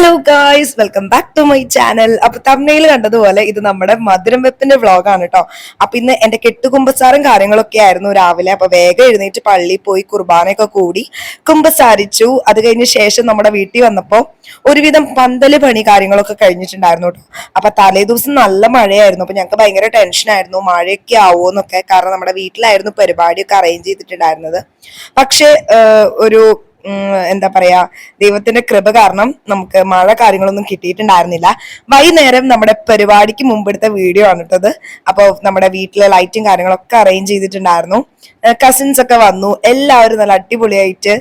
Hello guys, welcome back to my channel. അപ്പൊ തമ്മിൽ കണ്ടതുപോലെ ഇത് നമ്മുടെ മധുരം വെപ്പിന്റെ വ്ളോഗാണ് കേട്ടോ. അപ്പൊ ഇന്ന് എന്റെ കെട്ടുകുമ്പസാറും കാര്യങ്ങളൊക്കെ ആയിരുന്നു രാവിലെ. അപ്പൊ വേഗം എഴുന്നേറ്റ് പള്ളിയിൽ പോയി കുർബാനയൊക്കെ കൂടി കുമ്പസാരിച്ചു. അത് കഴിഞ്ഞ ശേഷം നമ്മുടെ വീട്ടിൽ വന്നപ്പോ ഒരുവിധം പന്തല് പണി കാര്യങ്ങളൊക്കെ കഴിഞ്ഞിട്ടുണ്ടായിരുന്നു കേട്ടോ. അപ്പൊ തലേ ദിവസം നല്ല മഴയായിരുന്നു. അപ്പൊ ഞങ്ങൾക്ക് ഭയങ്കര ടെൻഷനായിരുന്നു, മഴയൊക്കെ ആവുമെന്നൊക്കെ. കാരണം നമ്മുടെ വീട്ടിലായിരുന്നു പരിപാടിയൊക്കെ അറേഞ്ച് ചെയ്തിട്ടുണ്ടായിരുന്നത്. പക്ഷെ ഒരു എന്താ പറയാ, ദൈവത്തിന്റെ കൃപ കാരണം നമുക്ക് മഴ കാര്യങ്ങളൊന്നും കിട്ടിയിട്ടുണ്ടായിരുന്നില്ല. വൈകുന്നേരം നമ്മുടെ പരിപാടിക്ക് മുമ്പെടുത്ത വീഡിയോ ആണ് കേട്ടത്. അപ്പോൾ നമ്മുടെ വീട്ടിലെ ലൈറ്റും കാര്യങ്ങളൊക്കെ അറേഞ്ച് ചെയ്തിട്ടുണ്ടായിരുന്നു. കസിൻസ് ഒക്കെ വന്നു, എല്ലാവരും നല്ല അടിപൊളിയായിട്ട്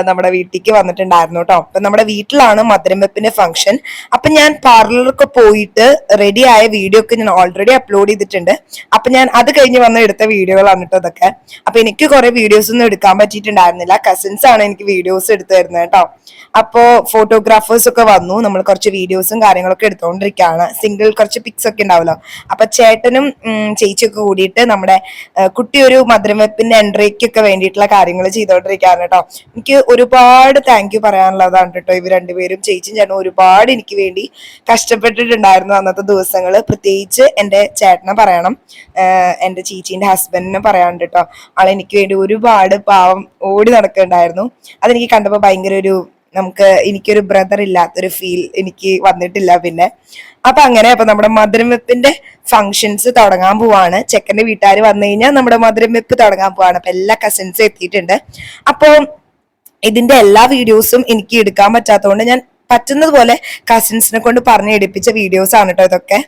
നമ്മുടെ വീട്ടിലേക്ക് വന്നിട്ടുണ്ടായിരുന്നു കേട്ടോ. അപ്പൊ നമ്മുടെ വീട്ടിലാണ് മധുരം വെപ്പിന്റെ ഫംഗ്ഷൻ. അപ്പൊ ഞാൻ പാർലറിലൊക്കെ പോയിട്ട് റെഡി ആയ വീഡിയോ ഒക്കെ ഞാൻ ഓൾറെഡി അപ്ലോഡ് ചെയ്തിട്ടുണ്ട്. അപ്പൊ ഞാൻ അത് കഴിഞ്ഞ് വന്ന് എടുത്ത വീഡിയോകളാണ് കേട്ടോ ഇതൊക്കെ. അപ്പൊ എനിക്ക് കുറെ വീഡിയോസ് ഒന്നും എടുക്കാൻ പറ്റിയിട്ടുണ്ടായിരുന്നില്ല. കസിൻസ് ആണ് എനിക്ക് വീഡിയോസ് എടുത്തു തരുന്നത് കേട്ടോ. അപ്പോ ഫോട്ടോഗ്രാഫേഴ്സ് ഒക്കെ വന്നു, നമ്മൾ കുറച്ച് വീഡിയോസും കാര്യങ്ങളൊക്കെ എടുത്തുകൊണ്ടിരിക്കുകയാണ്. സിംഗിൾ കുറച്ച് പിക്സ് ഒക്കെ ഉണ്ടാവല്ലോ. അപ്പൊ ചേട്ടനും ചേച്ചിയൊക്കെ കൂടിയിട്ട് നമ്മുടെ കുട്ടി ഒരു മധുരം വെപ്പിന്റെ എൻട്രിക്കൊക്കെ വേണ്ടിയിട്ടുള്ള കാര്യങ്ങൾ ചെയ്തുകൊണ്ടിരിക്കുകയാണ് കേട്ടോ. എനിക്ക് ഒരുപാട് താങ്ക് യു പറയാനുള്ളതാണ് കേട്ടോ. ഇവർ രണ്ടുപേരും, ചേച്ചിയും ചേട്ടനും, ഒരുപാട് എനിക്ക് വേണ്ടി കഷ്ടപ്പെട്ടിട്ടുണ്ടായിരുന്നു അന്നത്തെ ദിവസങ്ങൾ. പ്രത്യേകിച്ച് എൻ്റെ ചേട്ടനെ പറയണം, എൻ്റെ ചേച്ചീൻ്റെ ഹസ്ബൻഡിനെ പറയാനുണ്ട് കേട്ടോ. ആളെനിക്ക് വേണ്ടി ഒരുപാട് പാവം ഓടി നടക്കുന്നുണ്ടായിരുന്നു. അതെനിക്ക് കണ്ടപ്പോൾ ഭയങ്കര ഒരു, എനിക്കൊരു ബ്രദർ ഇല്ലാത്തൊരു ഫീൽ എനിക്ക് വന്നിട്ടില്ല പിന്നെ. അപ്പൊ അങ്ങനെ അപ്പൊ നമ്മുടെ മധുരം വെപ്പിന്റെ ഫങ്ഷൻസ് തുടങ്ങാൻ പോവാണ്. ചെക്കന്റെ വീട്ടുകാർ വന്നു കഴിഞ്ഞാൽ നമ്മുടെ മധുരം വെപ്പ് തുടങ്ങാൻ പോവാണ്. അപ്പൊ എല്ലാ കസിൻസും എത്തിയിട്ടുണ്ട്. അപ്പോ ഇതിന്റെ എല്ലാ വീഡിയോസും എനിക്ക് എടുക്കാൻ പറ്റാത്തതുകൊണ്ട് ഞാൻ പറ്റുന്നത് പോലെ കസിൻസിനെ കൊണ്ട് പറഞ്ഞു എടുപ്പിച്ച വീഡിയോസ് ആണ് കേട്ടോ ഇതൊക്കെ.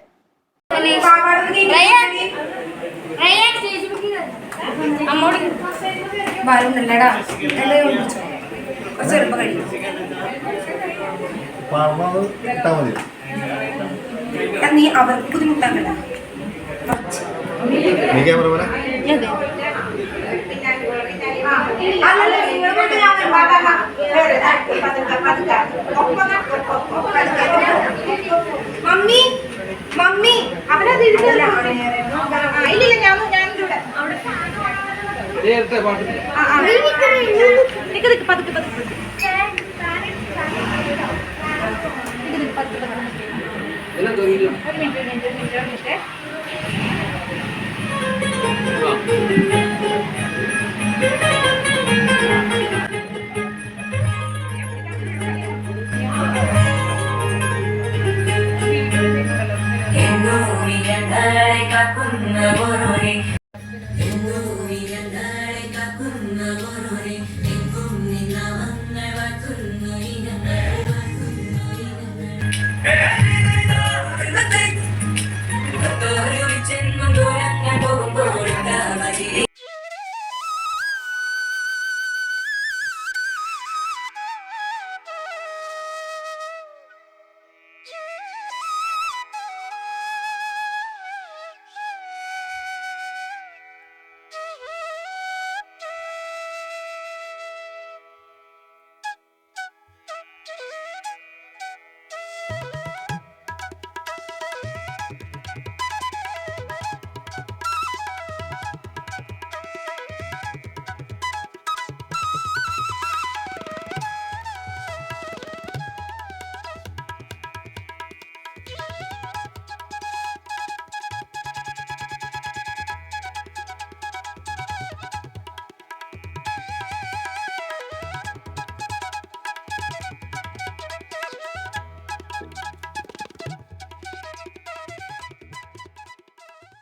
നീ അവർക്ക് ബുദ്ധിമുട്ടാക്കണ്ട. മമ്മി മമ്മി അവനത് ഇല്ല, ഞാനിവിടെ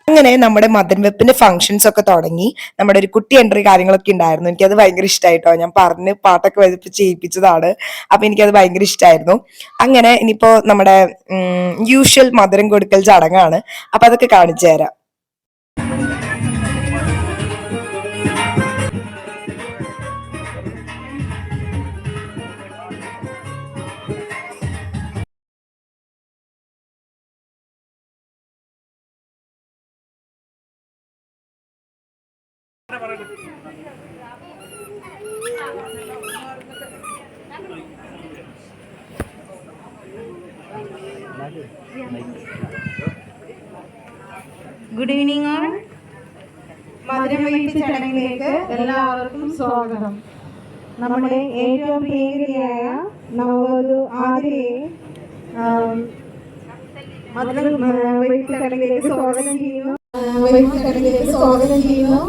അങ്ങനെ നമ്മുടെ മദർ വെപ്പിന്റെ ഫംഗ്ഷൻസ് ഒക്കെ തുടങ്ങി. നമ്മുടെ ഒരു കുട്ടി എൻട്രി കാര്യങ്ങളൊക്കെ ഉണ്ടായിരുന്നു. എനിക്കത് ഭയങ്കര ഇഷ്ടമായിട്ടോ. ഞാൻ പറഞ്ഞ് പാട്ടൊക്കെ വരച്ച് ചെയ്യിപ്പിച്ചതാണ്. അപ്പൊ എനിക്കത് ഭയങ്കര ഇഷ്ടമായിരുന്നു. അങ്ങനെ ഇനിയിപ്പോ നമ്മുടെ യൂഷ്വൽ മധുരം കൊടുക്കൽ ചടങ്ങാണ്. അപ്പൊ അതൊക്കെ കാണിച്ചു തരാം. Good evening all. മധുരം വയ്പ് ചടങ്ങിലേക്ക് എല്ലാവർക്കും സ്വാഗതം. നമ്മുടെ ഏറ്റവും പ്രിയങ്കരിയായ നവവധു ആതിരയെ ആം, മധുരം വൈപ്പ് ചടങ്ങിലേക്ക് സ്വാഗതം ചെയ്യുന്നു. വൈപ്പ് ചടങ്ങിലേക്ക് സ്വാഗതം ചെയ്യുന്നു.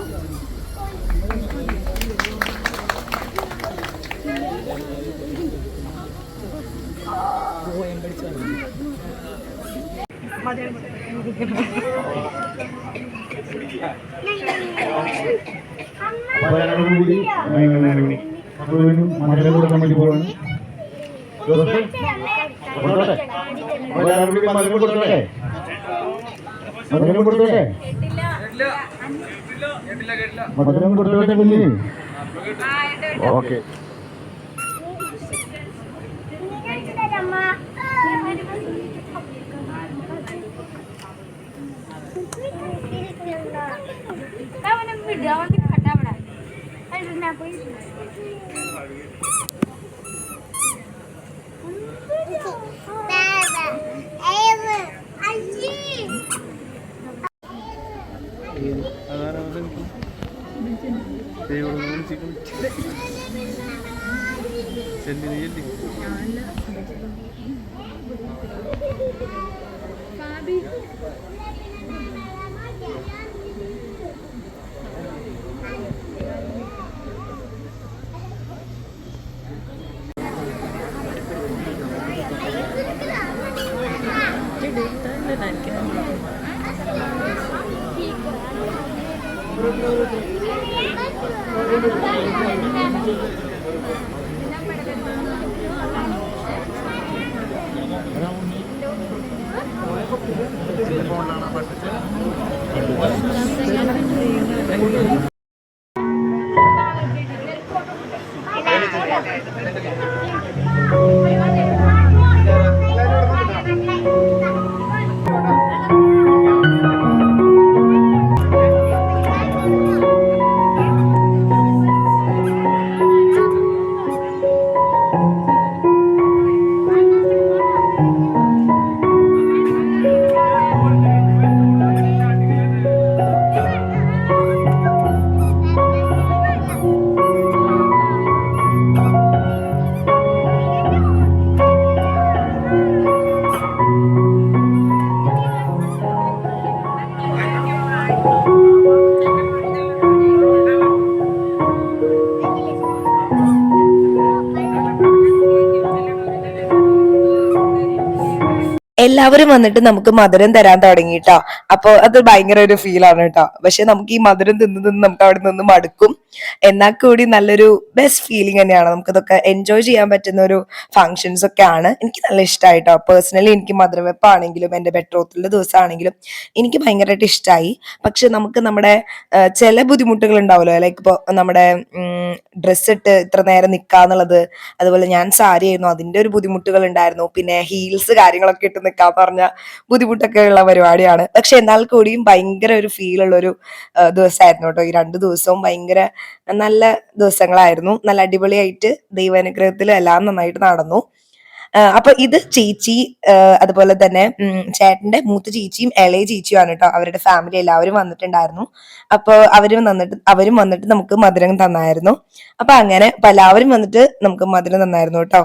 കൂടി മധുരം കൊടുക്കാൻ വേണ്ടി പോവാണ്. മധുരം കൊടുത്തോട്ടെ, മധുരം കൊടുത്തോട്ടെ, മധുരം കൊടുത്തോട്ടെ കുഞ്ഞിന്. ഓക്കെ. എല്ലാവരും വന്നിട്ട് നമുക്ക് മധുരം തരാൻ തുടങ്ങിട്ടോ. അപ്പൊ അത് ഭയങ്കര ഒരു ഫീലാണ് കേട്ടോ. പക്ഷെ നമുക്ക് ഈ മധുരം തിന്ന് നമുക്ക് അവിടെ നിന്ന് മടുക്കും. എന്നാൽ കൂടി നല്ലൊരു ബെസ്റ്റ് ഫീലിംഗ് തന്നെയാണ്. നമുക്കിതൊക്കെ എൻജോയ് ചെയ്യാൻ പറ്റുന്ന ഒരു ഫങ്ഷൻസ് ഒക്കെ ആണ്. എനിക്ക് നല്ല ഇഷ്ടമായിട്ടോ. പേഴ്സണലി എനിക്ക് മധുരം വെപ്പാണെങ്കിലും എന്റെ ബെട്രോത്തിന്റെ ദിവസമാണെങ്കിലും എനിക്ക് ഭയങ്കരമായിട്ട് ഇഷ്ടമായി. പക്ഷെ നമുക്ക് നമ്മുടെ ചില ബുദ്ധിമുട്ടുകൾ ഉണ്ടാവുമല്ലോ. ലൈക്ക് ഇപ്പോൾ നമ്മുടെ ഡ്രസ്സ് ഇട്ട് ഇത്ര നേരം നിൽക്കാന്നുള്ളത്. അതുപോലെ ഞാൻ സാരി ആയിരുന്നു, അതിന്റെ ഒരു ബുദ്ധിമുട്ടുകൾ ഉണ്ടായിരുന്നു. പിന്നെ ഹീൽസ് കാര്യങ്ങളൊക്കെ ഇട്ട് നിൽക്കാൻ പറഞ്ഞ ബുദ്ധിമുട്ടൊക്കെ ഉള്ള പരിപാടിയാണ്. പക്ഷെ എന്നാൽ കൂടിയും ഭയങ്കര ഒരു ഫീൽ ഉള്ള ഒരു ദിവസമായിരുന്നു കേട്ടോ. ഈ 2 ദിവസവും ഭയങ്കര നല്ല ദിവസങ്ങളായിരുന്നു. നല്ല അടിപൊളിയായിട്ട് ദൈവാനുഗ്രഹത്തിൽ എല്ലാം നന്നായിട്ട് നടന്നു. അപ്പൊ ഇത് ചേച്ചി, അതുപോലെ തന്നെ ചേട്ടന്റെ മൂത്ത ചേച്ചിയും ഇളയ ചേച്ചിയുമാണ് കേട്ടോ. അവരുടെ ഫാമിലി എല്ലാവരും വന്നിട്ടുണ്ടായിരുന്നു. അപ്പൊ അവരും വന്നിട്ട് നമുക്ക് മധുരം തന്നായിരുന്നു. അപ്പൊ അങ്ങനെ എല്ലാവരും വന്നിട്ട് നമുക്ക് മധുരം തന്നായിരുന്നു കേട്ടോ.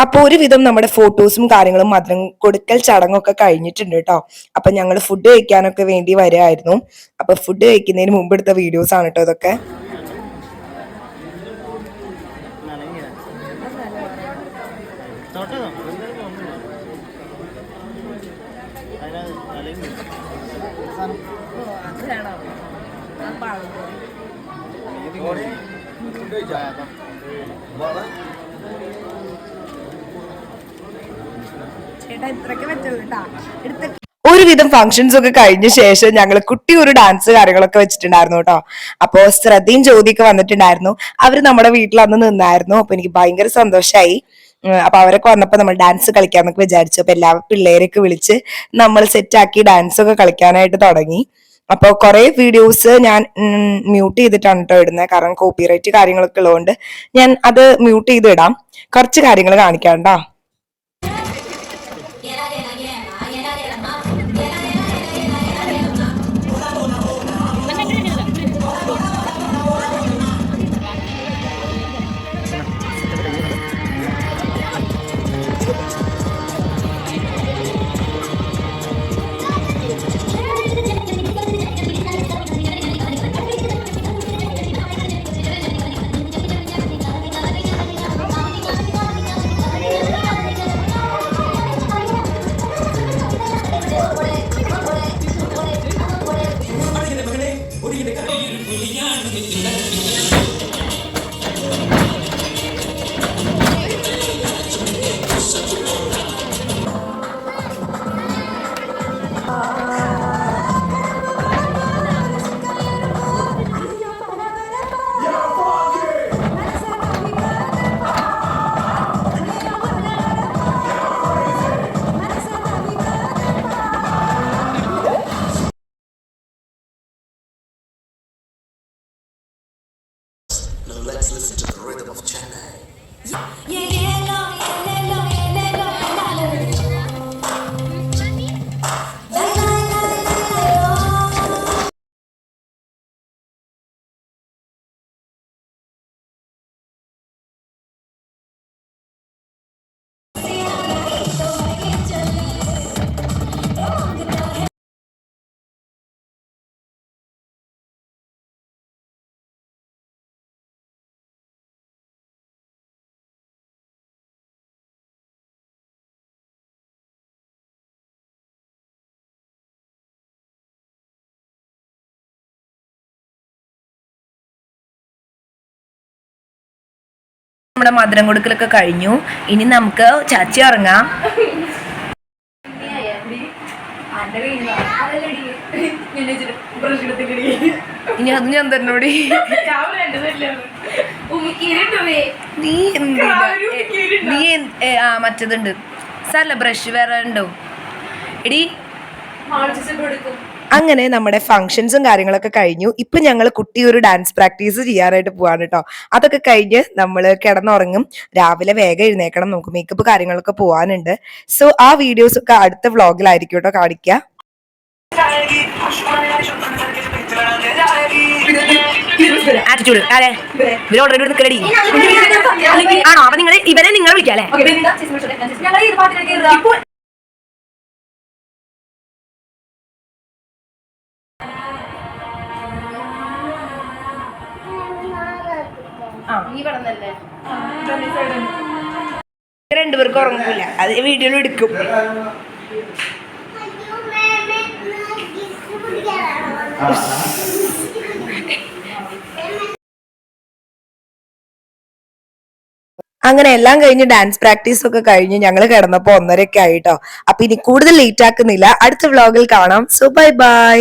അപ്പൊ ഒരുവിധം നമ്മുടെ ഫോട്ടോസും കാര്യങ്ങളും മധുരം കൊടുക്കൽ ചടങ്ങൊക്കെ കഴിഞ്ഞിട്ടുണ്ട് കേട്ടോ. അപ്പൊ ഞങ്ങൾ ഫുഡ് കഴിക്കാനൊക്കെ വേണ്ടി വരുമായിരുന്നു. അപ്പൊ ഫുഡ് കഴിക്കുന്നതിന് മുമ്പ് എടുത്ത വീഡിയോസ് ആണ് കേട്ടോ ഇതൊക്കെ. ഒരുവിധം ഫംഗ്ഷൻസ് ഒക്കെ കഴിഞ്ഞ ശേഷം ഞങ്ങൾ കുട്ടി ഒരു ഡാൻസ് കാര്യങ്ങളൊക്കെ വെച്ചിട്ടുണ്ടായിരുന്നു കേട്ടോ. അപ്പോ ശ്രദ്ധയും ജ്യോതിയൊക്കെ വന്നിട്ടുണ്ടായിരുന്നു. അവര് നമ്മുടെ വീട്ടിൽ അന്ന് നിന്നായിരുന്നു. അപ്പൊ എനിക്ക് ഭയങ്കര സന്തോഷമായി. അപ്പൊ അവരൊക്കെ വന്നപ്പോ നമ്മൾ ഡാൻസ് കളിക്കാന്നൊക്കെ വിചാരിച്ചു. അപ്പൊ എല്ലാ പിള്ളേരെയൊക്കെ വിളിച്ച് നമ്മൾ സെറ്റാക്കി ഡാൻസ് ഒക്കെ കളിക്കാനായിട്ട് തുടങ്ങി. അപ്പൊ കുറെ വീഡിയോസ് ഞാൻ മ്യൂട്ട് ചെയ്തിട്ടാണ് കേട്ടോ ഇടുന്നത്. കാരണം കോപ്പിറൈറ്റ് കാര്യങ്ങളൊക്കെ ഉള്ളതുകൊണ്ട് ഞാൻ അത് മ്യൂട്ട് ചെയ്ത് ഇടാം. കുറച്ച് കാര്യങ്ങൾ കാണിക്കാം കേട്ടോ. Let's listen to the rhythm of Chennai. നമ്മുടെ മധുരം കൊടുക്കലൊക്കെ കഴിഞ്ഞു. ഇനി നമുക്ക് ചാച്ചി ഇറങ്ങാം. ഇനി അത് ഞാൻ തന്നോടി. നീ മറ്റതുണ്ട് സാറല്ല ബ്രഷ് വേറെ ഉണ്ടോ എടി. അങ്ങനെ നമ്മുടെ ഫംഗ്ഷൻസും കാര്യങ്ങളൊക്കെ കഴിഞ്ഞു. ഇപ്പൊ ഞങ്ങൾ കുട്ടി ഒരു ഡാൻസ് പ്രാക്ടീസ് ചെയ്യാനായിട്ട് പോവാണ് കേട്ടോ. അതൊക്കെ കഴിഞ്ഞ് നമ്മൾ കിടന്നുറങ്ങും. രാവിലെ വേഗം എഴുന്നേക്കണം. നമുക്ക് മേക്കപ്പ് കാര്യങ്ങളൊക്കെ പോവാനുണ്ട്. സോ ആ വീഡിയോസ് ഒക്കെ അടുത്ത വ്ളോഗിലായിരിക്കും കേട്ടോ കാണിക്കുക. ആറ്റിറ്റ്യൂഡ് അതെ ഇവർ ഓൾറെഡി നിൽക്കലടി ആണോ? അപ്പൊ നിങ്ങൾ ഇവരെ നിങ്ങൾ വിളിക്കാല്ലേ? രണ്ടുപേർക്കും ഉറങ്ങൂല. അത് വീഡിയോയിൽ എടുക്കും. അങ്ങനെ എല്ലാം കഴിഞ്ഞ് ഡാൻസ് പ്രാക്ടീസ് ഒക്കെ കഴിഞ്ഞ് ഞങ്ങൾ കിടന്നപ്പോ 1:30 ആയിട്ടോ. അപ്പൊ ഇനി കൂടുതൽ ലേറ്റ് ആക്കുന്നില്ല. അടുത്ത വ്ളോഗിൽ കാണാം. So bye bye.